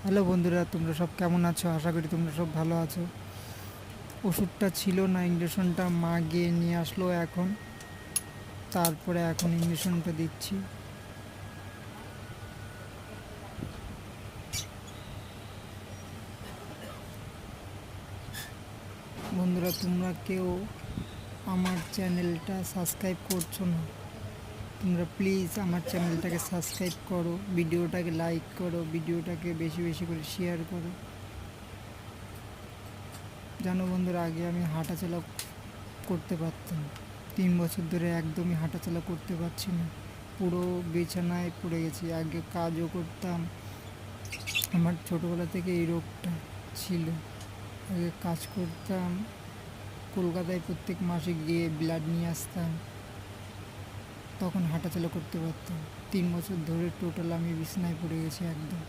Hello বন্ধুরা, তোমরা সব কেমন আছো? আশা করি তোমরা সব ভালো আছো। ওষুধটা ছিল না, ইঞ্জেকশনটা মা গিয়ে নিয়ে আসলো এখন। তারপরে এখন ইঞ্জেকশনটা দিচ্ছি। বন্ধুরা, তোমরা কেউ আমার চ্যানেলটা সাবস্ক্রাইব করছো না। তোমরা প্লিজ আমার চ্যানেলটাকে সাবস্ক্রাইব করো, ভিডিওটাকে লাইক করো, ভিডিওটাকে বেশি বেশি করে শেয়ার করো। জানো বন্ধুরা, আগে আমি হাঁটাচলা করতে পারতাম, 3 বছর ধরে একদমই হাঁটাচলা করতে পারছি না। পুরো বিছানায় পড়ে গেছি। আগে কাজও করতাম, আমার ছোটোবেলা থেকে এই রোগটা ছিল। আগে কাজ করতাম, কলকাতায় প্রত্যেক মাসে গিয়ে ব্লাড নিয়ে আসতাম, তখন হাঁটাচলা করতে পারতাম। 3 বছর ধরে টোটাল আমি বিছানায় পড়ে গেছি একদম।